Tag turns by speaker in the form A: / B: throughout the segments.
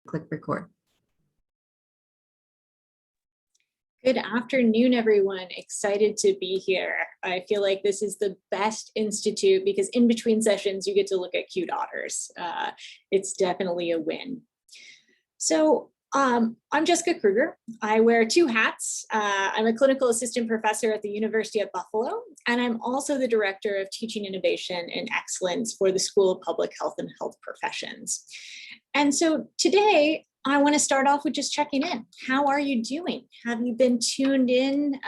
A: Click record.
B: Good afternoon, everyone. Excited to be here. I feel like this is the best institute because in between sessions, you get to look at cute otters. It's definitely a win. So I'm Jessica Kruger. I wear two hats. I'm a clinical assistant professor at the University of Buffalo, and I'm also the director of teaching innovation and excellence for the School of Public Health and Health Professions. And so today, I want to start off with just checking in. How are you doing? Have you been tuned in?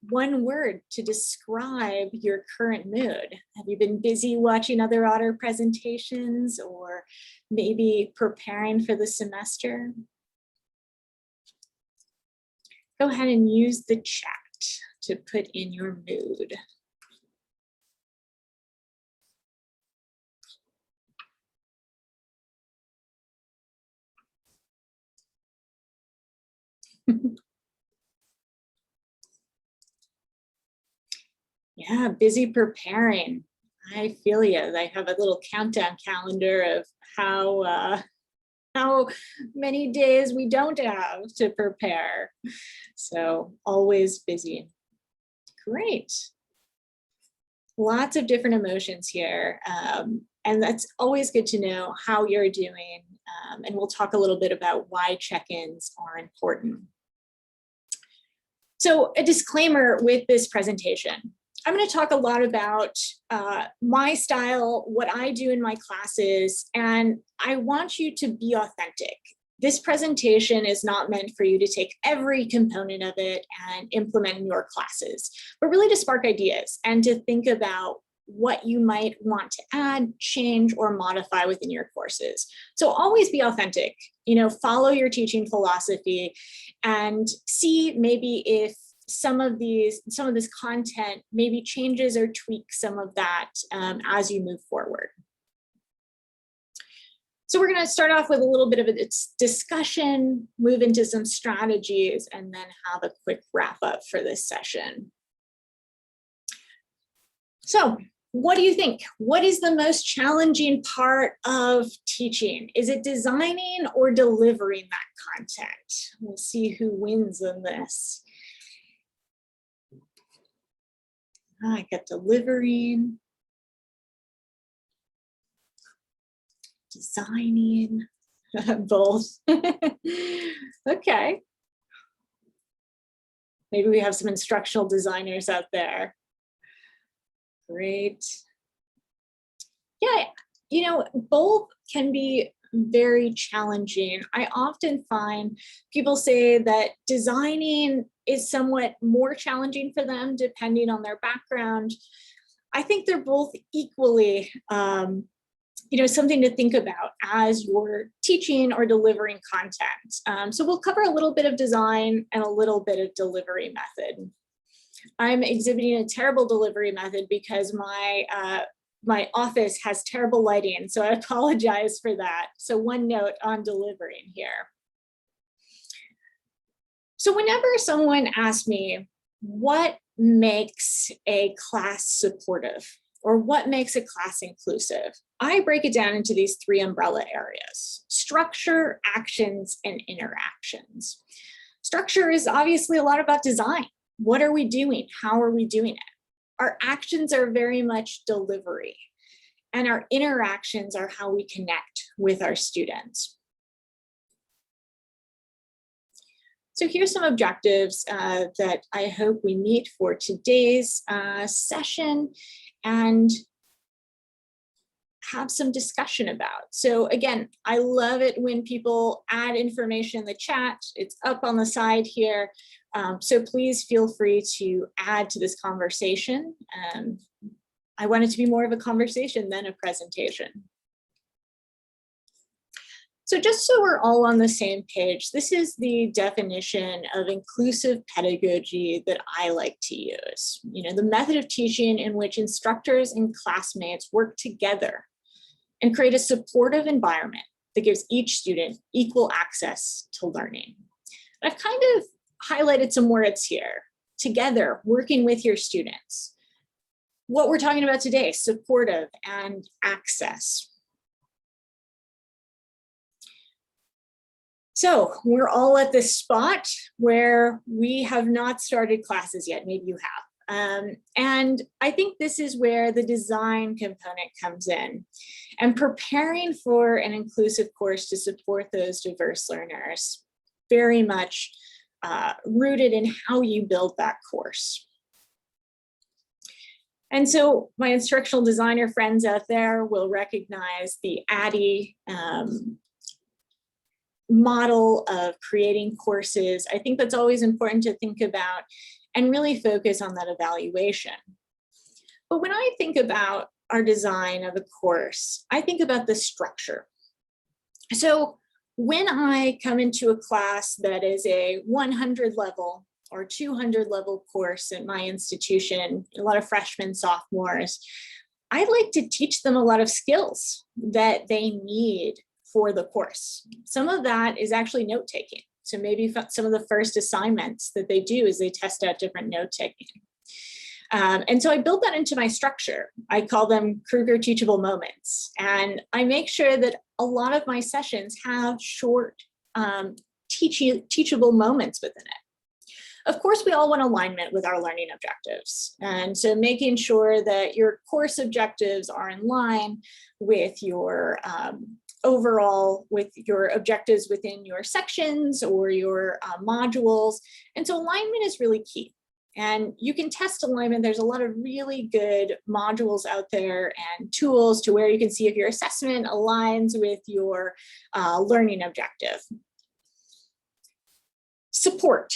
B: One word to describe your current mood. Have you been busy watching other otter presentations or maybe preparing for the semester? Go ahead and use the chat to put in your mood. Yeah, busy preparing. I feel you. I have a little countdown calendar of how many days we don't have to prepare. So always busy. Great. Lots of different emotions here. And that's always good to know how you're doing. And we'll talk a little bit about why check-ins are important. So a disclaimer with this presentation. I'm going to talk a lot about my style, what I do in my classes, and I want you to be authentic. This presentation is not meant for you to take every component of it and implement in your classes, but really to spark ideas and to think about what you might want to add, change, or modify within your courses. So always be authentic, follow your teaching philosophy and see maybe if some of this content maybe changes or tweaks some of that as you move forward. So we're going to start off with a little bit of a discussion, move into some strategies, and then have a quick wrap up for this session. So what do you think? What is the most challenging part of teaching? Is it designing or delivering that content? We'll see who wins in this. I got delivering, designing, both. Okay. Maybe we have some instructional designers out there. Great. Yeah, both can be very challenging. I often find people say that designing is somewhat more challenging for them depending on their background. I think they're both equally, something to think about as you're teaching or delivering content. So we'll cover a little bit of design and a little bit of delivery method. I'm exhibiting a terrible delivery method because my office has terrible lighting, so I apologize for that. So one note on delivering here. So whenever someone asks me, what makes a class supportive or what makes a class inclusive, I break it down into these three umbrella areas: structure, actions, and interactions. Structure is obviously a lot about design. What are we doing? How are we doing it? Our actions are very much delivery, and our interactions are how we connect with our students. So here's some objectives that I hope we meet for today's session and have some discussion about. So again, I love it when people add information in the chat. It's up on the side here. So please feel free to add to this conversation. I want it to be more of a conversation than a presentation. So just so we're all on the same page, this is the definition of inclusive pedagogy that I like to use. The method of teaching in which instructors and classmates work together and create a supportive environment that gives each student equal access to learning. I've kind of highlighted some words here: together, working with your students. What we're talking about today, supportive and access. So we're all at this spot where we have not started classes yet. Maybe you have. And I think this is where the design component comes in, and preparing for an inclusive course to support those diverse learners, very much rooted in how you build that course. And so my instructional designer friends out there will recognize the ADDIE model of creating courses. I think that's always important to think about and really focus on that evaluation. But when I think about our design of a course, I think about the structure. So when I come into a class that is a 100 level or 200 level course at my institution, a lot of freshmen, sophomores, I like to teach them a lot of skills that they need for the course. Some of that is actually note-taking. So maybe some of the first assignments that they do is they test out different note-taking. And so I built that into my structure. I call them Kruger teachable moments. And I make sure that a lot of my sessions have short teachable moments within it. Of course, we all want alignment with our learning objectives. And so making sure that your course objectives are in line with your overall, with your objectives within your sections or your modules. And so alignment is really key. And you can test alignment. There's a lot of really good modules out there and tools to where you can see if your assessment aligns with your learning objective. Support.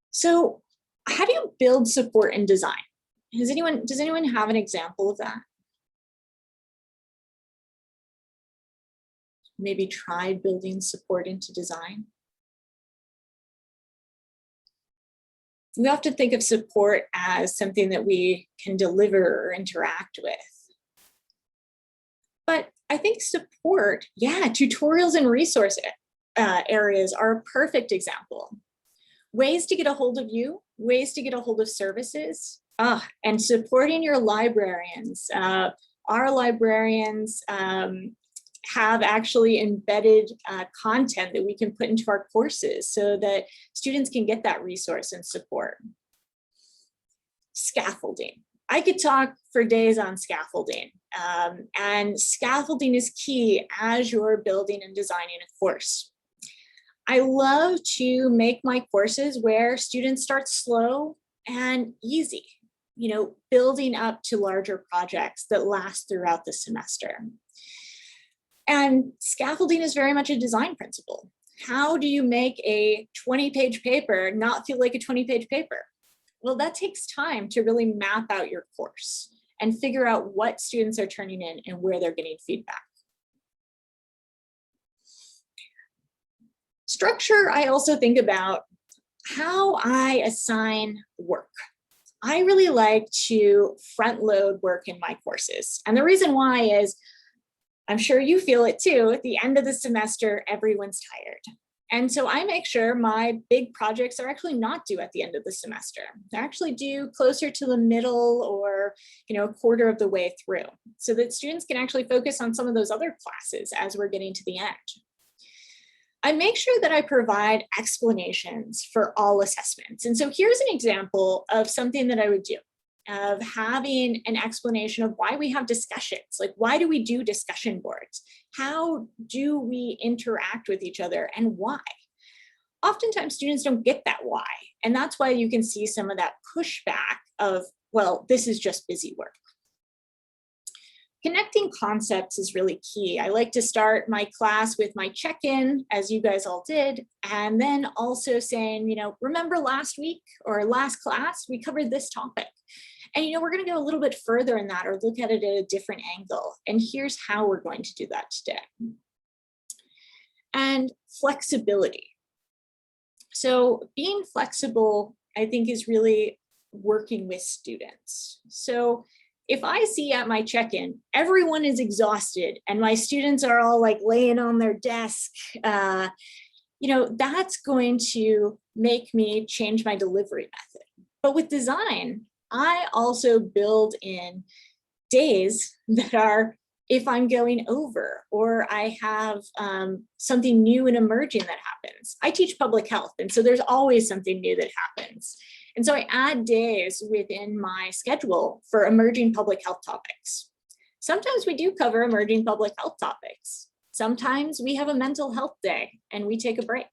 B: So how do you build support in design? Does anyone have an example of that? Maybe tried building support into design? We often think of support as something that we can deliver or interact with. But I think support, yeah, tutorials and resource areas are a perfect example. Ways to get a hold of you, ways to get a hold of services, and supporting your librarians. Our librarians have actually embedded content that we can put into our courses so that students can get that resource and support. Scaffolding. I could talk for days on scaffolding, and scaffolding is key as you're building and designing a course. I love to make my courses where students start slow and easy, building up to larger projects that last throughout the semester. And scaffolding is very much a design principle. How do you make a 20-page paper not feel like a 20-page paper? Well, that takes time to really map out your course and figure out what students are turning in and where they're getting feedback. Structure, I also think about how I assign work. I really like to front load work in my courses. And the reason why is, I'm sure you feel it too, at the end of the semester, everyone's tired. And so I make sure my big projects are actually not due at the end of the semester. They're actually due closer to the middle or a quarter of the way through, so that students can actually focus on some of those other classes as we're getting to the end. I make sure that I provide explanations for all assessments. And so here's an example of something that I would do, of having an explanation of why we have discussions. Like, why do we do discussion boards? How do we interact with each other, and why? Oftentimes students don't get that why. And that's why you can see some of that pushback of, well, this is just busy work. Connecting concepts is really key. I like to start my class with my check-in, as you guys all did, and then also saying, remember last week or last class, we covered this topic. And we're going to go a little bit further in that, or look at it at a different angle. And here's how we're going to do that today. And flexibility. So being flexible, I think, is really working with students. So if I see at my check-in, everyone is exhausted and my students are all like laying on their desk, that's going to make me change my delivery method. But with design, I also build in days that are if I'm going over, or I have something new and emerging that happens. I teach public health, and so there's always something new that happens. And so I add days within my schedule for emerging public health topics. Sometimes we do cover emerging public health topics. Sometimes we have a mental health day and we take a break.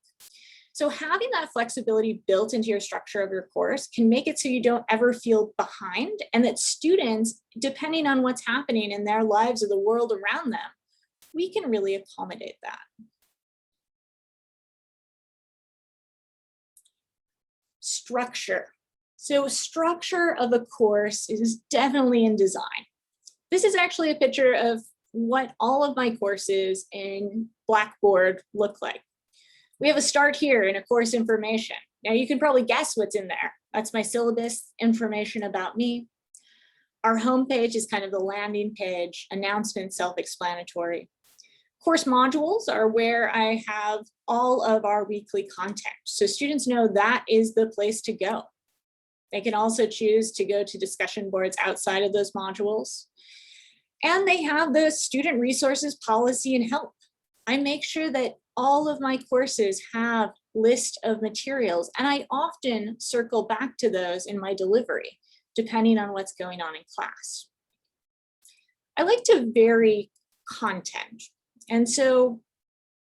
B: So having that flexibility built into your structure of your course can make it so you don't ever feel behind, and that students, depending on what's happening in their lives or the world around them, we can really accommodate that. Structure. So structure of a course is definitely in design. This is actually a picture of what all of my courses in Blackboard look like. We have a start here in a course information. Now you can probably guess what's in there. That's my syllabus, information about me. Our homepage is kind of the landing page, announcement, self-explanatory. Course modules are where I have all of our weekly content. So students know that is the place to go. They can also choose to go to discussion boards outside of those modules. And they have the student resources, policy, and help. I make sure that all of my courses have list of materials, and I often circle back to those in my delivery, depending on what's going on in class. I like to vary content. And so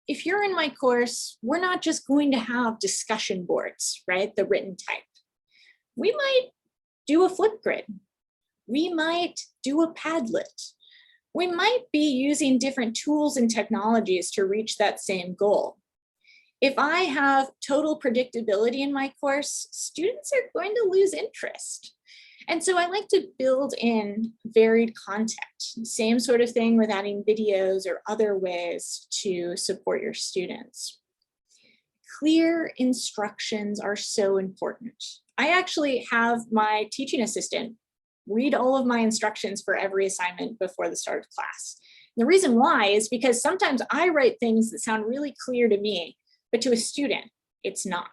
B: if you're in my course, we're not just going to have discussion boards, right? The written type. We might do a Flipgrid. We might do a Padlet. We might be using different tools and technologies to reach that same goal. If I have total predictability in my course, students are going to lose interest. And so I like to build in varied content. Same sort of thing with adding videos or other ways to support your students. Clear instructions are so important. I actually have my teaching assistant read all of my instructions for every assignment before the start of class. And the reason why is because sometimes I write things that sound really clear to me, but to a student, it's not.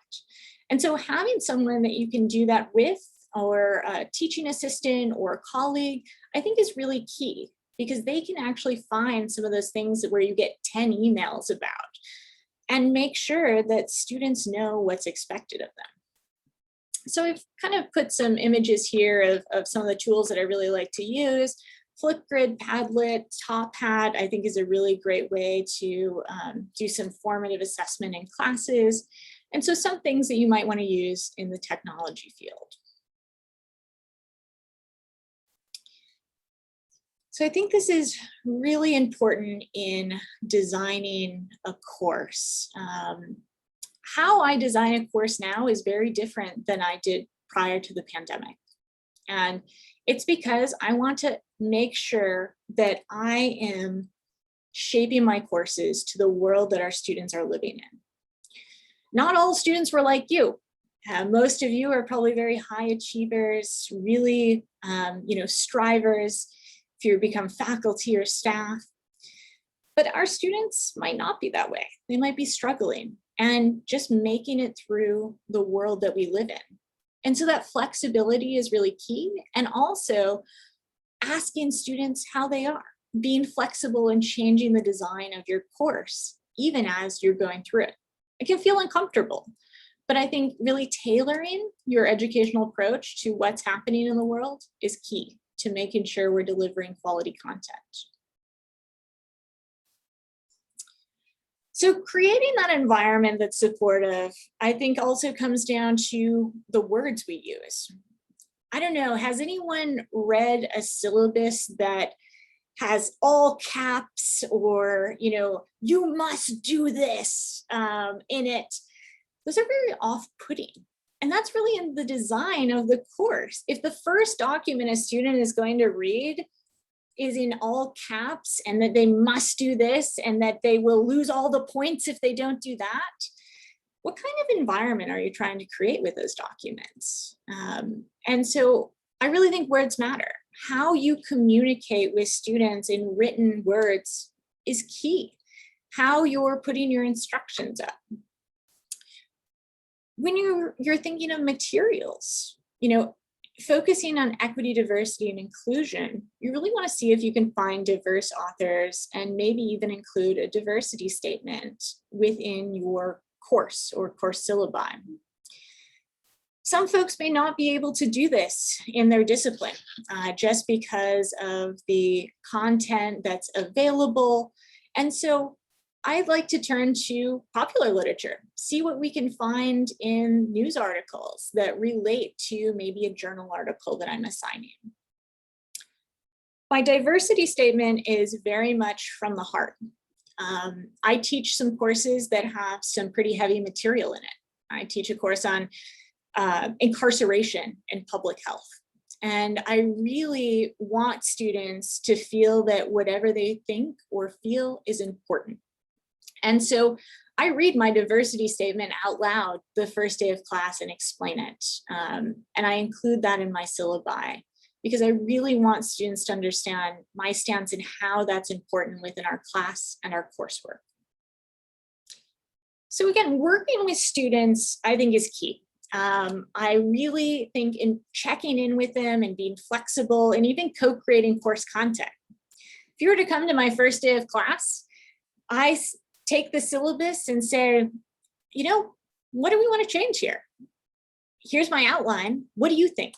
B: And so having someone that you can do that with, or a teaching assistant or a colleague, I think is really key, because they can actually find some of those things where you get 10 emails about and make sure that students know what's expected of them. So I've kind of put some images here of some of the tools that I really like to use. Flipgrid, Padlet, TopHat, I think is a really great way to do some formative assessment in classes. And so some things that you might want to use in the technology field. So I think this is really important in designing a course. How I design a course now is very different than I did prior to the pandemic. And it's because I want to make sure that I am shaping my courses to the world that our students are living in. Not all students were like you. Most of you are probably very high achievers, really, strivers if you become faculty or staff. But our students might not be that way. They might be struggling and just making it through the world that we live in. And so that flexibility is really key. And also asking students how they are, being flexible and changing the design of your course, even as you're going through it. It can feel uncomfortable, but I think really tailoring your educational approach to what's happening in the world is key to making sure we're delivering quality content. So creating that environment that's supportive, I think also comes down to the words we use. I don't know, has anyone read a syllabus that has all caps or, you must do this in it? Those are very off-putting. And that's really in the design of the course. If the first document a student is going to read is in all caps and that they must do this and that they will lose all the points if they don't do that, what kind of environment are you trying to create with those documents? And so I really think words matter. How you communicate with students in written words is key. How you're putting your instructions up. When you're thinking of materials, focusing on equity, diversity, and inclusion, you really want to see if you can find diverse authors and maybe even include a diversity statement within your course or course syllabi. Some folks may not be able to do this in their discipline just because of the content that's available. And so I'd like to turn to popular literature, see what we can find in news articles that relate to maybe a journal article that I'm assigning. My diversity statement is very much from the heart. I teach some courses that have some pretty heavy material in it. I teach a course on incarceration and public health. And I really want students to feel that whatever they think or feel is important. And so I read my diversity statement out loud the first day of class and explain it. And I include that in my syllabi because I really want students to understand my stance and how that's important within our class and our coursework. So again, working with students, I think, is key. I really think in checking in with them and being flexible and even co-creating course content. If you were to come to my first day of class, I take the syllabus and say, you know, what do we want to change here? Here's my outline. What do you think?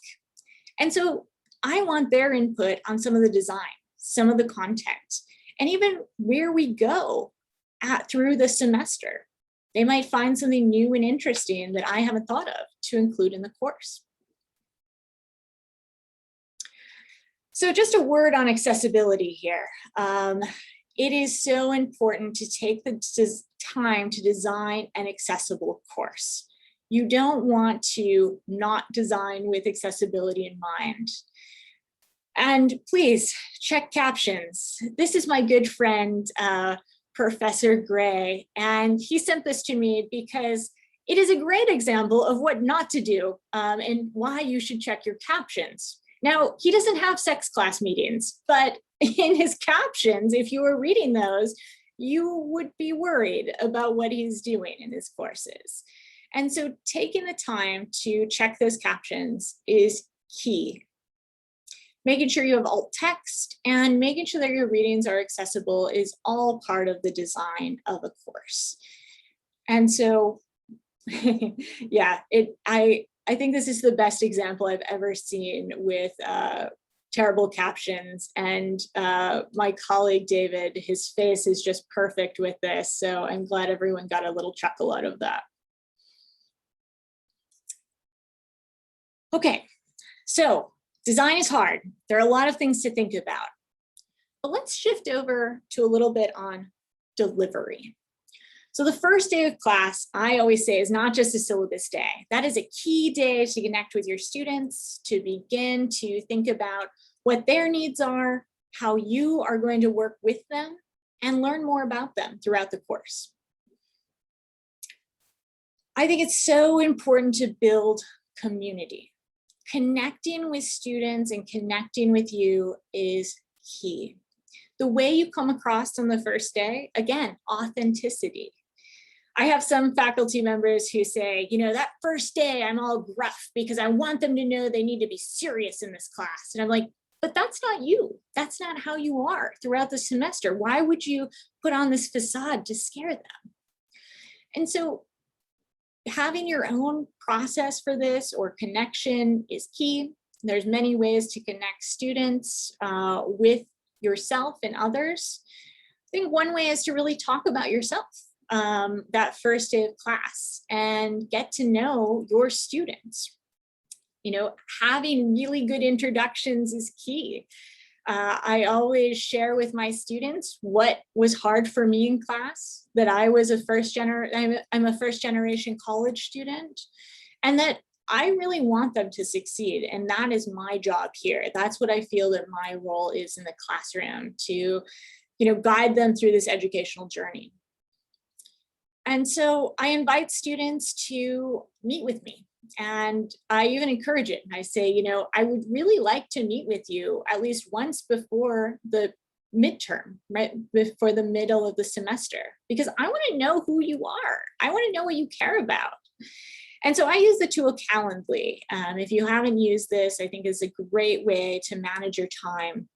B: And so I want their input on some of the design, some of the content, and even where we go through the semester. They might find something new and interesting that I haven't thought of to include in the course. So just a word on accessibility here. It is so important to take the time to design an accessible course. You don't want to not design with accessibility in mind. And please check captions. This is my good friend, Professor Gray, and he sent this to me because it is a great example of what not to do and why you should check your captions. Now, he doesn't have sex class meetings, but in his captions, if you were reading those, you would be worried about what he's doing in his courses. And so taking the time to check those captions is key. Making sure you have alt text and making sure that your readings are accessible is all part of the design of a course. And so, yeah, I think this is the best example I've ever seen with terrible captions. And my colleague, David, his face is just perfect with this. So I'm glad everyone got a little chuckle out of that. Okay, so design is hard. There are a lot of things to think about. But let's shift over to a little bit on delivery. So the first day of class, I always say, is not just a syllabus day. That is a key day to connect with your students, to begin to think about what their needs are, how you are going to work with them, and learn more about them throughout the course. I think it's so important to build community. Connecting with students and connecting with you is key. The way you come across on the first day, again, authenticity. I have some faculty members who say, you know, that first day I'm all gruff because I want them to know they need to be serious in this class. And I'm like, but that's not you. That's not how you are throughout the semester. Why would you put on this facade to scare them? And so having your own process for this or connection is key. There's many ways to connect students with yourself and others. I think one way is to really talk about yourself that first day of class and get to know your students. You know, having really good introductions is key. I always share with my students what was hard for me in class, that I was I'm a first generation college student, and that I really want them to succeed. And that is my job here. That's what I feel that my role is in the classroom, to, you know, guide them through this educational journey. And so I invite students to meet with me. And I even encourage it. I say, you know, I would really like to meet with you at least once before the midterm, right? Before the middle of the semester, because I want to know who you are. I want to know what you care about. And so I use the tool Calendly. If you haven't used this, I think it's a great way to manage your time.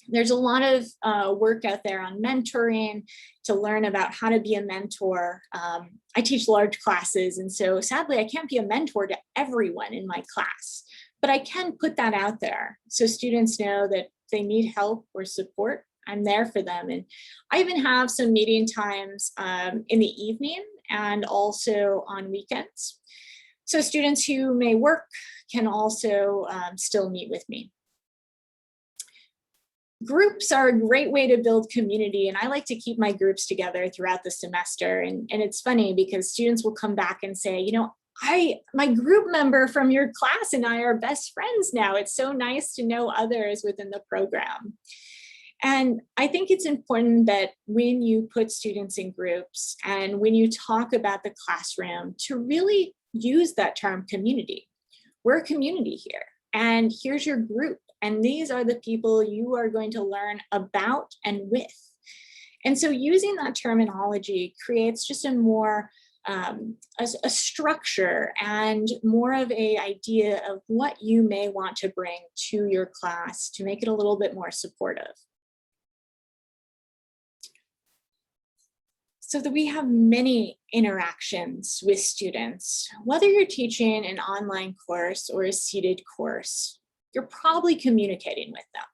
B: There's a lot of work out there on mentoring to learn about how to be a mentor. I teach large classes, and so sadly, I can't be a mentor to everyone in my class, but I can put that out there so students know that if they need help or support, I'm there for them. And I even have some meeting times in the evening and also on weekends. So students who may work can also still meet with me. Groups are a great way to build community, and I like to keep my groups together throughout the semester. And it's funny because students will come back and say, you know, my group member from your class and I are best friends now. It's so nice to know others within the program. And I think it's important that when you put students in groups and when you talk about the classroom, to really use that term community. We're a community here, and here's your group. And these are the people you are going to learn about and with. And so using that terminology creates just a more a structure and more of an idea of what you may want to bring to your class to make it a little bit more supportive. So that we have many interactions with students, whether you're teaching an online course or a seated course, you're probably communicating with them.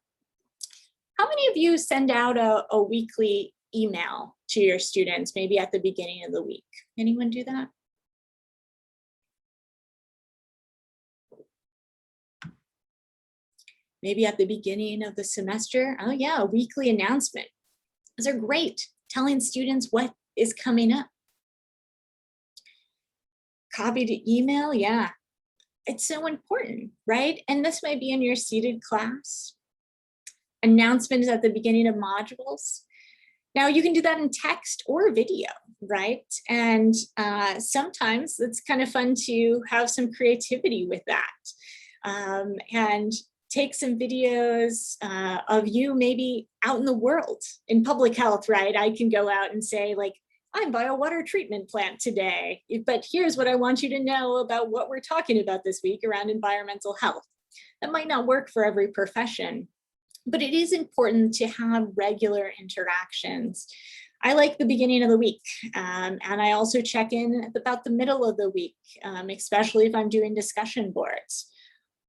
B: How many of you send out a weekly email to your students, maybe at the beginning of the week? Anyone do that? Maybe at the beginning of the semester? Oh yeah, a weekly announcement. Those are great, telling students what is coming up. Copy to email, yeah. It's so important, right? And this might be in your seated class. Announcements at the beginning of modules. Now you can do that in text or video, right? And sometimes it's kind of fun to have some creativity with that. And take some videos of you maybe out in the world in public health, right? I can go out and say like, I'm by a water treatment plant today, but here's what I want you to know about what we're talking about this week around environmental health. That might not work for every profession, but it is important to have regular interactions. I like the beginning of the week, and I also check in at about the middle of the week, especially if I'm doing discussion boards.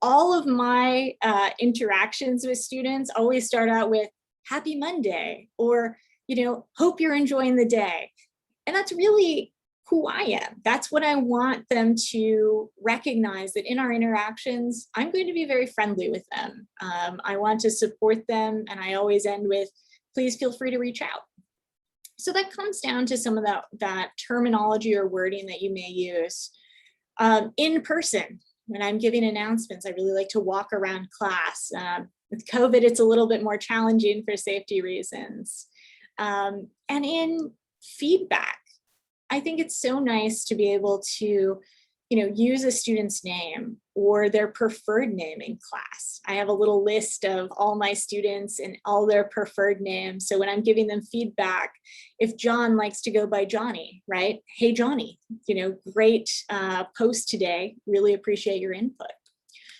B: All of my interactions with students always start out with happy Monday, or, you know, hope you're enjoying the day. And that's really who I am. That's what I want them to recognize, that in our interactions, I'm going to be very friendly with them. I want to support them, and I always end with, please feel free to reach out. So that comes down to some of that terminology or wording that you may use. In person, when I'm giving announcements, I really like to walk around class. With COVID, it's a little bit more challenging for safety reasons. And in feedback, I think it's so nice to be able to, you know, use a student's name or their preferred name in class. I have a little list of all my students and all their preferred names. So when I'm giving them feedback, if John likes to go by Johnny, right? Hey, Johnny, you know, great post today. Really appreciate your input.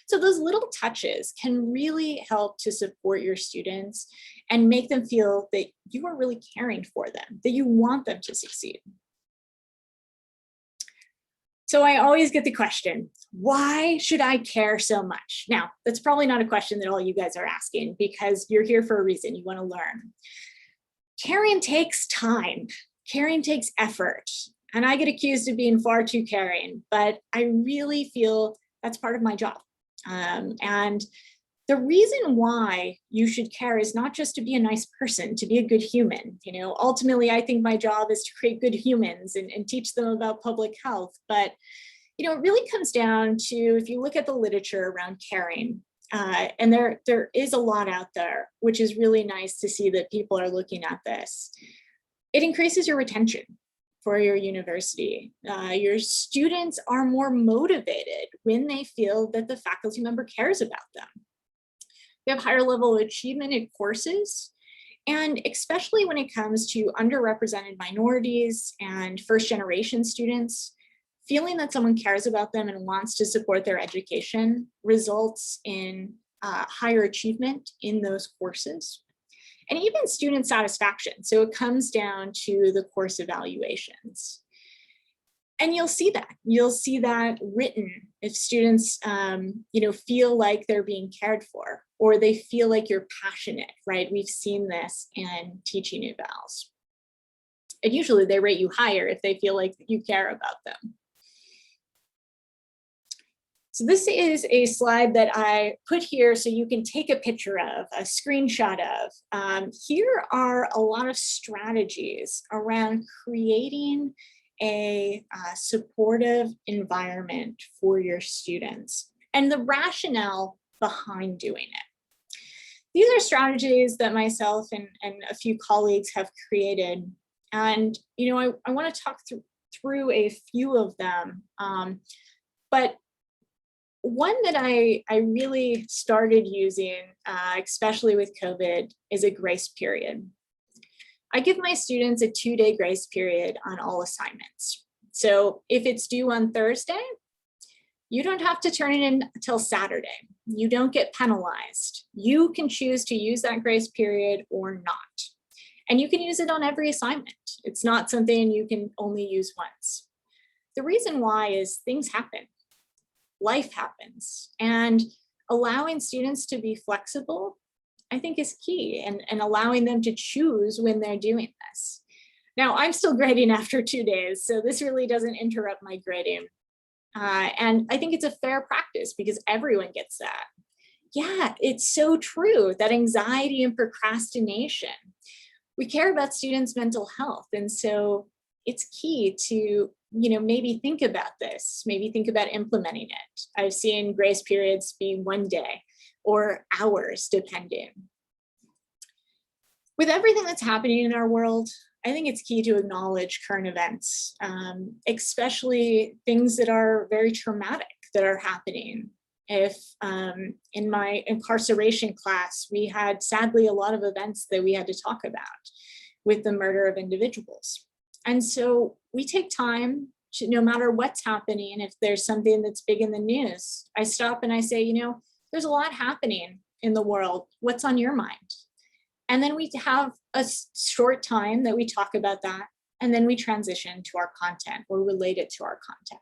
B: So those little touches can really help to support your students and make them feel that you are really caring for them, that you want them to succeed. So I always get the question, why should I care so much? Now, that's probably not a question that all you guys are asking, because you're here for a reason. You want to learn. Caring takes time. Caring takes effort. And I get accused of being far too caring, but I really feel that's part of my job. And the reason why you should care is not just to be a nice person, to be a good human. You know, ultimately, I think my job is to create good humans and teach them about public health. But, you know, it really comes down to, if you look at the literature around caring, and there is a lot out there, which is really nice to see that people are looking at this. It increases your retention for your university. Your students are more motivated when they feel that the faculty member cares about them. We have higher level of achievement in courses, and especially when it comes to underrepresented minorities and first generation students, feeling that someone cares about them and wants to support their education results in higher achievement in those courses, and even student satisfaction. So it comes down to the course evaluations. And you'll see that written if students feel like they're being cared for, or they feel like you're passionate, right? We've seen this in teaching evals. And usually they rate you higher if they feel like you care about them. So this is a slide that I put here so you can take a picture of, a screenshot of. Here are a lot of strategies around creating a supportive environment for your students and the rationale behind doing it. These are strategies that myself and a few colleagues have created. And I want to talk through a few of them. But one that I really started using, especially with COVID, is a grace period. I give my students a 2-day grace period on all assignments. So if it's due on Thursday, you don't have to turn it in until Saturday. You don't get penalized. You can choose to use that grace period or not. And you can use it on every assignment. It's not something you can only use once. The reason why is things happen. Life happens. And allowing students to be flexible, I think, is key, and allowing them to choose when they're doing this. Now, I'm still grading after 2 days, so this really doesn't interrupt my grading. And I think it's a fair practice because everyone gets that. Yeah, it's so true that anxiety and procrastination, we care about students' mental health. And so it's key to, maybe think about this, maybe think about implementing it. I've seen grace periods be 1 day or hours, depending. With everything that's happening in our world, I think it's key to acknowledge current events, especially things that are very traumatic that are happening. If in my incarceration class, we had sadly a lot of events that we had to talk about with the murder of individuals. And so we take time to, no matter what's happening, if there's something that's big in the news, I stop and I say, there's a lot happening in the world. What's on your mind? And then we have a short time that we talk about that, and then we transition to our content or relate it to our content.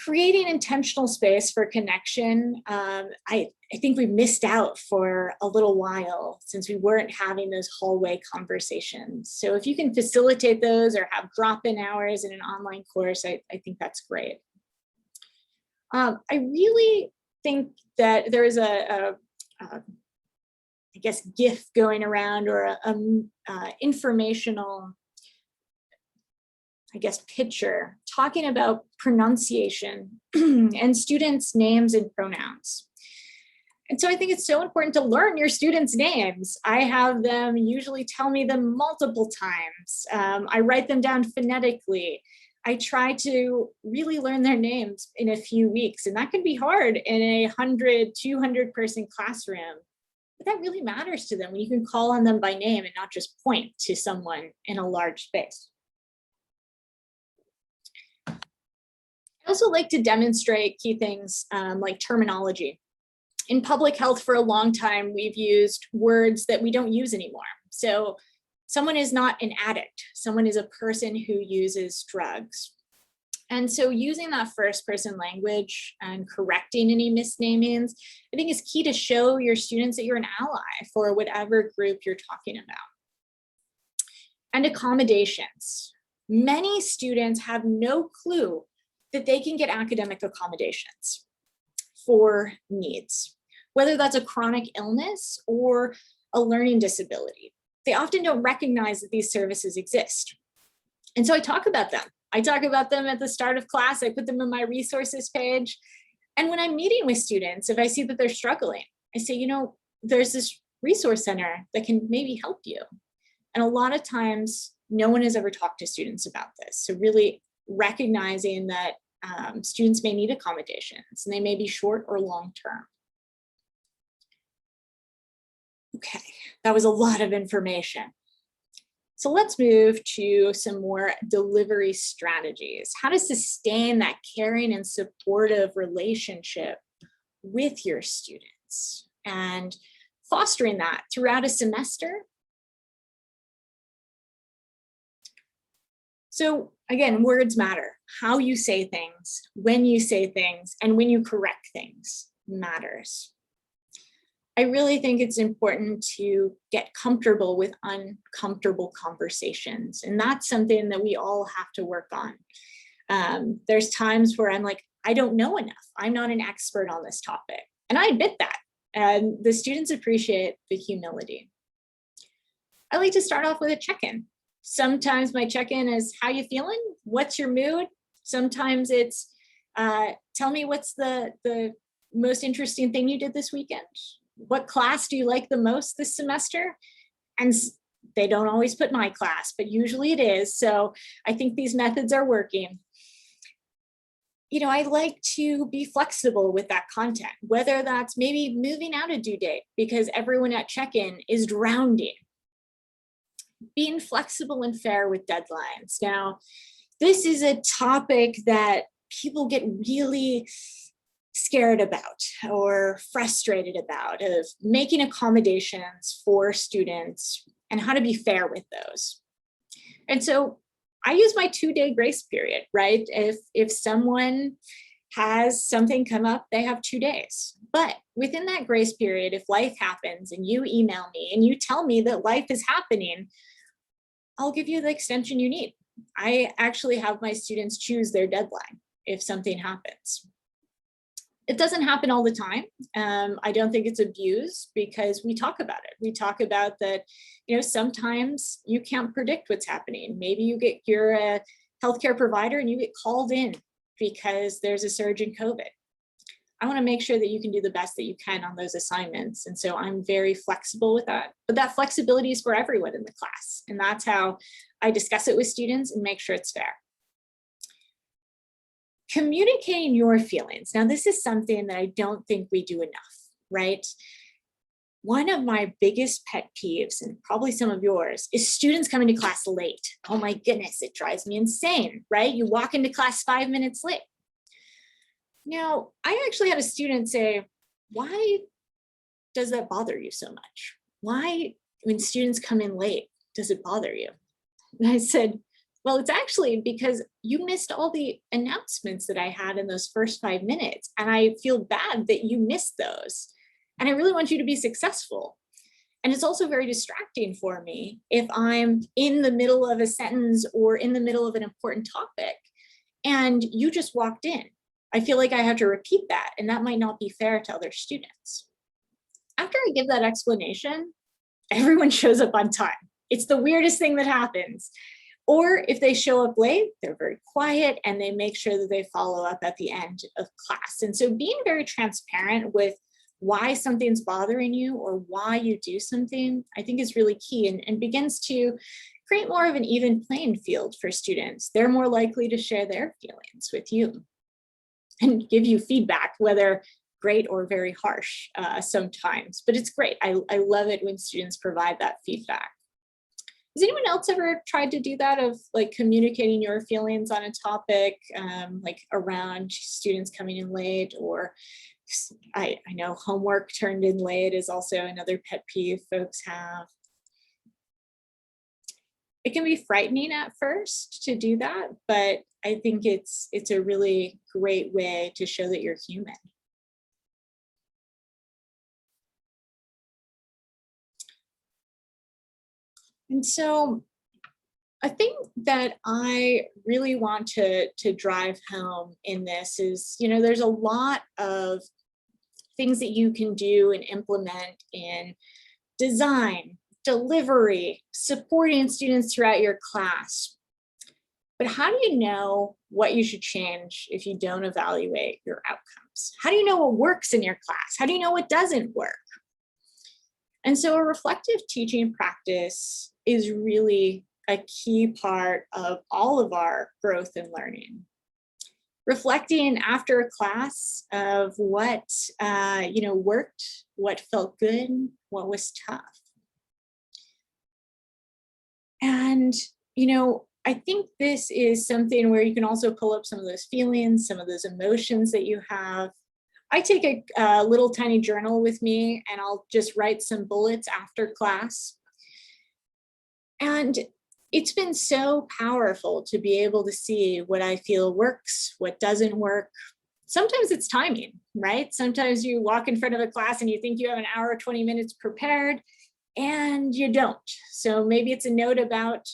B: Creating intentional space for connection, I think we missed out for a little while since we weren't having those hallway conversations. So if you can facilitate those or have drop-in hours in an online course, I think that's great. I really think that there is a GIF going around, or a informational, picture talking about pronunciation and students' names and pronouns. And so I think it's so important to learn your students' names. I have them usually tell me them multiple times. I write them down phonetically. I try to really learn their names in a few weeks, and that can be hard in a 100, 200 person classroom. But that really matters to them when you can call on them by name and not just point to someone in a large space. I also like to demonstrate key things like terminology. In public health, for a long time, we've used words that we don't use anymore. So someone is not an addict. Someone is a person who uses drugs. And so using that first person language and correcting any misnamings, I think is key to show your students that you're an ally for whatever group you're talking about. And accommodations. Many students have no clue that they can get academic accommodations for needs, whether that's a chronic illness or a learning disability. They often don't recognize that these services exist. And so I talk about them. I talk about them at the start of class. I put them in my resources page. And when I'm meeting with students, if I see that they're struggling, I say, there's this resource center that can maybe help you. And a lot of times, no one has ever talked to students about this. So really recognizing that students may need accommodations, and they may be short or long term. Okay, that was a lot of information. So let's move to some more delivery strategies. How to sustain that caring and supportive relationship with your students and fostering that throughout a semester. So again, words matter. How you say things, when you say things, and when you correct things matters. I really think it's important to get comfortable with uncomfortable conversations. And that's something that we all have to work on. There's times where I'm like, I don't know enough. I'm not an expert on this topic. And I admit that. And the students appreciate the humility. I like to start off with a check-in. Sometimes my check-in is, how you feeling? What's your mood? Sometimes it's, tell me what's the most interesting thing you did this weekend? What class do you like the most this semester? And they don't always put my class, but usually it is. So I think these methods are working. You know, I like to be flexible with that content, whether that's maybe moving out a due date because everyone at check-in is drowning. Being flexible and fair with deadlines. Now, this is a topic that people get really scared about or frustrated about, of making accommodations for students and how to be fair with those. And so I use my 2-day grace period, right? If someone has something come up, they have 2 days. But within that grace period, if life happens and you email me and you tell me that life is happening, I'll give you the extension you need. I actually have my students choose their deadline if something happens. It doesn't happen all the time. I don't think it's abused because we talk about it. We talk about that, you know, sometimes you can't predict what's happening. Maybe you're a healthcare provider and you get called in because there's a surge in COVID. I want to make sure that you can do the best that you can on those assignments. And so I'm very flexible with that. But that flexibility is for everyone in the class. And that's how I discuss it with students and make sure it's fair. Communicating your feelings. Now, this is something that I don't think we do enough, right? One of my biggest pet peeves, and probably some of yours, is students coming to class late. Oh my goodness, it drives me insane, right? You walk into class 5 minutes late. Now, I actually had a student say, why does that bother you so much? Why, when students come in late, does it bother you? And I said, well, it's actually because you missed all the announcements that I had in those first 5 minutes. And I feel bad that you missed those. And I really want you to be successful. And it's also very distracting for me if I'm in the middle of a sentence or in the middle of an important topic and you just walked in. I feel like I have to repeat that, and that might not be fair to other students. After I give that explanation, everyone shows up on time. It's the weirdest thing that happens. Or if they show up late, they're very quiet and they make sure that they follow up at the end of class. And so being very transparent with why something's bothering you or why you do something, I think is really key and begins to create more of an even playing field for students. They're more likely to share their feelings with you and give you feedback, whether great or very harsh sometimes, but it's great. I love it when students provide that feedback. Has anyone else ever tried to do that, of like communicating your feelings on a topic, like around students coming in late? Or I know homework turned in late is also another pet peeve folks have. It can be frightening at first to do that, but I think it's a really great way to show that you're human. And so I think that I really want to drive home in this is, you know, there's a lot of things that you can do and implement in design, delivery, supporting students throughout your class. But how do you know what you should change if you don't evaluate your outcomes? How do you know what works in your class? How do you know what doesn't work? And so a reflective teaching practice is really a key part of all of our growth and learning. Reflecting after a class of what worked, what felt good, what was tough. And, I think this is something where you can also pull up some of those feelings, some of those emotions that you have. I take a little tiny journal with me and I'll just write some bullets after class. And it's been so powerful to be able to see what I feel works, what doesn't work. Sometimes it's timing, right? Sometimes you walk in front of a class and you think you have an hour, 20 minutes prepared, and you don't. So maybe it's a note about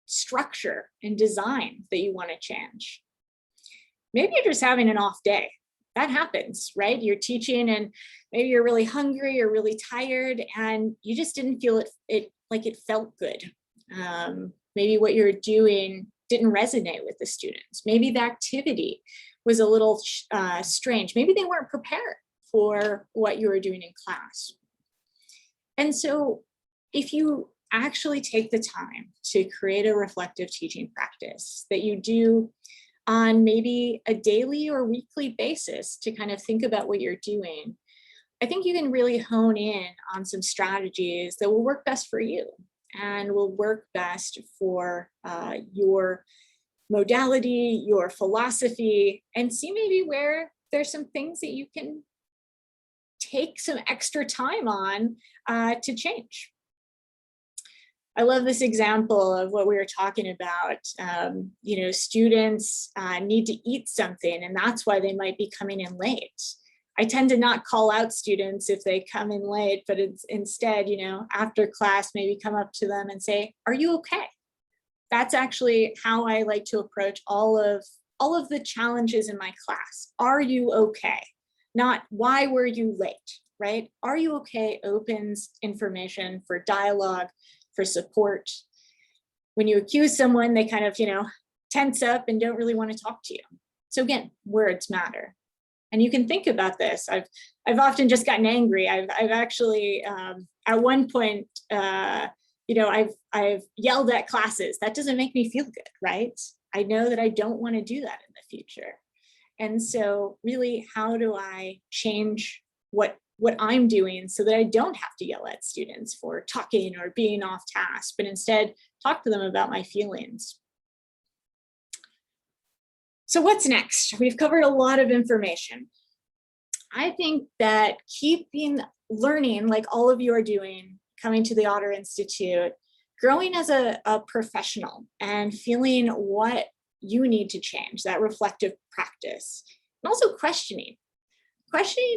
B: structure and design that you want to change. Maybe you're just having an off day. That happens, right? You're teaching and maybe you're really hungry or really tired and you just didn't feel it like it felt good. Maybe what you're doing didn't resonate with the students. Maybe the activity was a little strange. Maybe they weren't prepared for what you were doing in class. And so if you actually take the time to create a reflective teaching practice that you do on maybe a daily or weekly basis to kind of think about what you're doing, I think you can really hone in on some strategies that will work best for you and will work best for your modality, your philosophy, and see maybe where there's some things that you can take some extra time on to change. I love this example of what we were talking about. Students need to eat something, and that's why they might be coming in late. I tend to not call out students if they come in late, but it's instead, after class, maybe come up to them and say, "Are you okay?" That's actually how I like to approach all of the challenges in my class. Are you okay? Not why were you late, right? Are you okay opens information for dialogue, for support. When you accuse someone, they kind of, tense up and don't really want to talk to you. So again, words matter. And you can think about this. I've often just gotten angry. I've actually, at one point, I've yelled at classes. That doesn't make me feel good, right? I know that I don't want to do that in the future. And so really, how do I change what I'm doing so that I don't have to yell at students for talking or being off task, but instead talk to them about my feelings. So what's next? We've covered a lot of information. I think that keeping learning like all of you are doing, coming to the Otter Institute, growing as a professional and feeling what you need to change, that reflective practice, and also questioning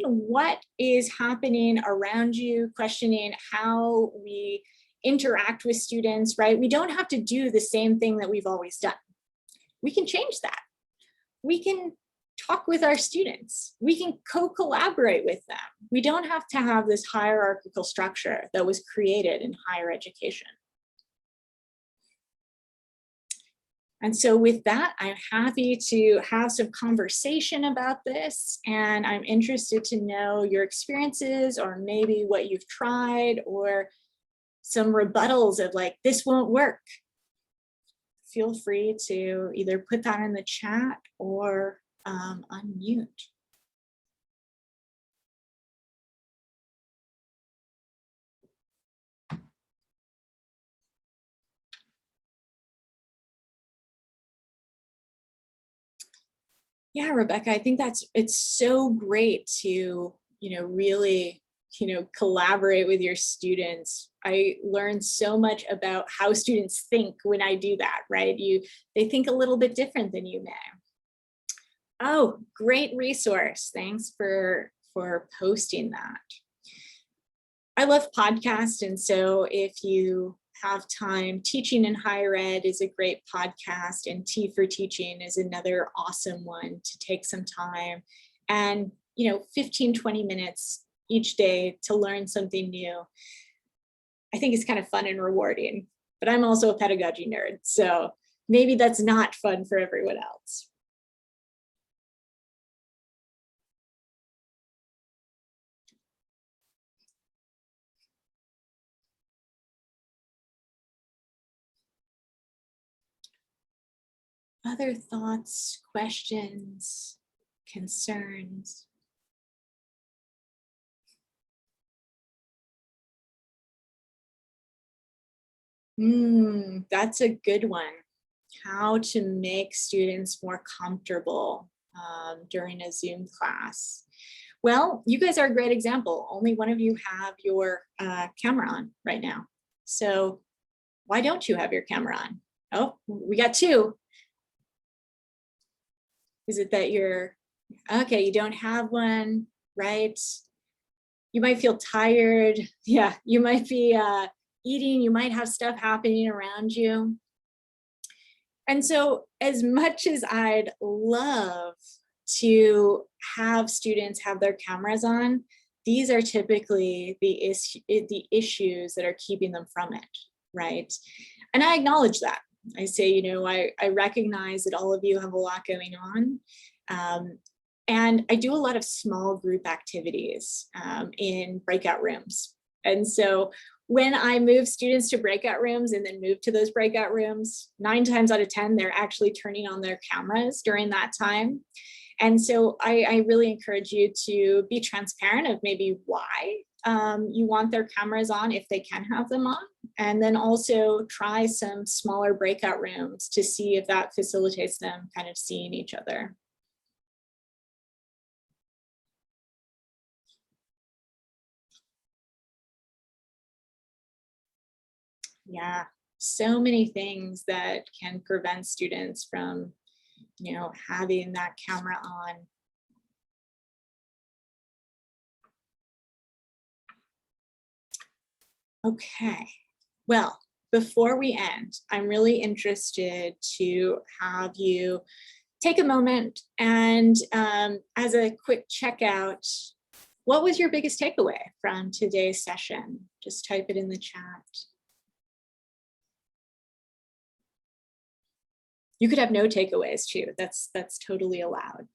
B: what is happening around you, questioning how we interact with students, right? We don't have to do the same thing that we've always done. We can change that. We can talk with our students. We can co-collaborate with them. We don't have to have this hierarchical structure that was created in higher education. And so with that, I'm happy to have some conversation about this, and I'm interested to know your experiences or maybe what you've tried or some rebuttals of like, this won't work. Feel free to either put that in the chat or unmute. Yeah, Rebecca, I think it's so great to, really, collaborate with your students. I learned so much about how students think when I do that, right? They think a little bit different than you may. Oh, great resource. Thanks for posting that. I love podcasts, and so if you have time, Teaching in Higher Ed is a great podcast, and T for Teaching is another awesome one to take some time and 15, 20 minutes each day to learn something new. I think it's kind of fun and rewarding, but I'm also a pedagogy nerd, so maybe that's not fun for everyone else. Other thoughts, questions, concerns? That's a good one. How to make students more comfortable during a Zoom class. Well, you guys are a great example. Only one of you have your camera on right now. So why don't you have your camera on? Oh, we got two. Is it that you're, okay, you don't have one, right? You might feel tired. Yeah, you might be eating, you might have stuff happening around you. And so as much as I'd love to have students have their cameras on, these are typically the issues that are keeping them from it, right? And I acknowledge that. I say, you know, I recognize that all of you have a lot going on. And I do a lot of small group activities in breakout rooms. And so when I move students to breakout rooms and then move to those breakout rooms, 9 times out of 10, they're actually turning on their cameras during that time. And so I really encourage you to be transparent of maybe why you want their cameras on if they can have them on. And then also try some smaller breakout rooms to see if that facilitates them kind of seeing each other. Yeah, so many things that can prevent students from, you know, having that camera on. Okay, well, before we end, I'm really interested to have you take a moment and as a quick checkout, what was your biggest takeaway from today's session? Just type it in the chat. You could have no takeaways too. That's totally allowed.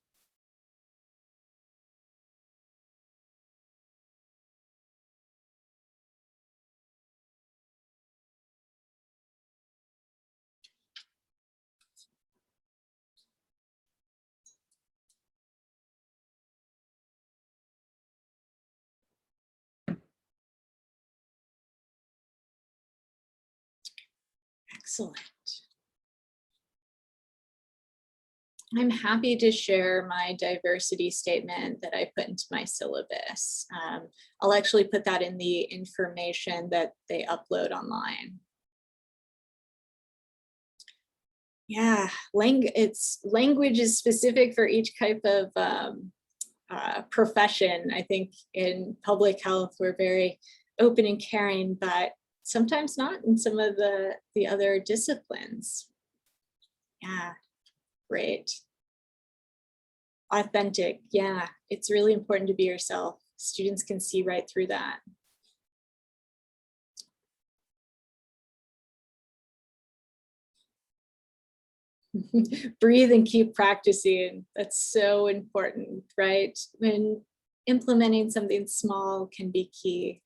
B: Excellent. I'm happy to share my diversity statement that I put into my syllabus. I'll actually put that in the information that they upload online. Yeah, language is specific for each type of profession. I think in public health, we're very open and caring, but sometimes not in some of the other disciplines. Yeah, great. Authentic, yeah, it's really important to be yourself. Students can see right through that. Breathe and keep practicing. That's so important, right? When implementing something small can be key.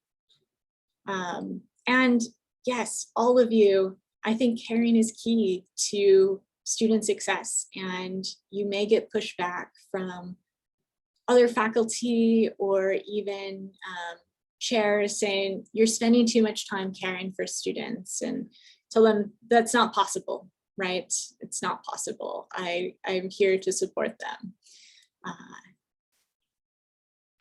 B: And yes, all of you, I think caring is key to student success, and you may get pushback from other faculty or even chairs saying you're spending too much time caring for students, and tell them that's not possible, right? It's not possible. I'm here to support them.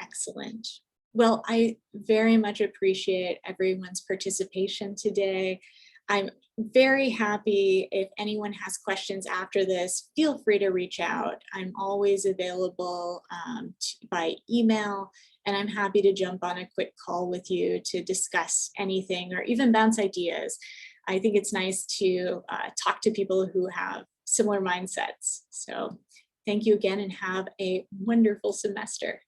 B: Excellent. Well, I very much appreciate everyone's participation today. I'm very happy if anyone has questions after this, feel free to reach out. I'm always available by email, and I'm happy to jump on a quick call with you to discuss anything or even bounce ideas. I think it's nice to talk to people who have similar mindsets. So thank you again and have a wonderful semester.